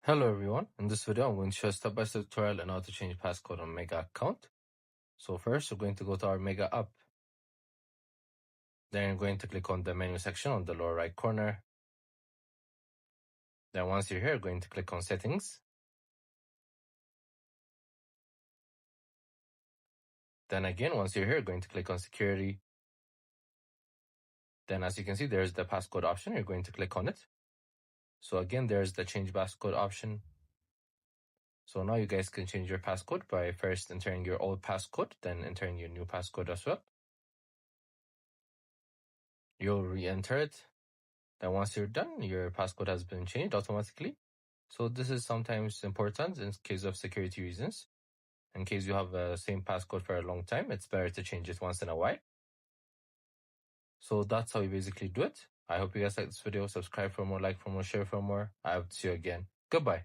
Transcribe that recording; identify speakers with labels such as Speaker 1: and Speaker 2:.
Speaker 1: Hello everyone, in this video I'm going to show a step-by-step tutorial on how to change passcode on Mega account. So first we're going to go to our Mega app. Then you're going to click on the menu section on the lower right corner. Then once you're here, you're going to click on settings. Then again, once you're here, you're going to click on security. Then as you can see, there's the passcode option. You're going to click on it. So again, there's the change passcode option. So now you guys can change your passcode by first entering your old passcode, then entering your new passcode as well. You'll re-enter it. Then once you're done, your passcode has been changed automatically. So this is sometimes important in case of security reasons. In case you have the same passcode for a long time, it's better to change it once in a while. So that's how you basically do it. I hope you guys like this video. Subscribe for more, like for more, share for more. I hope to see you again. Goodbye.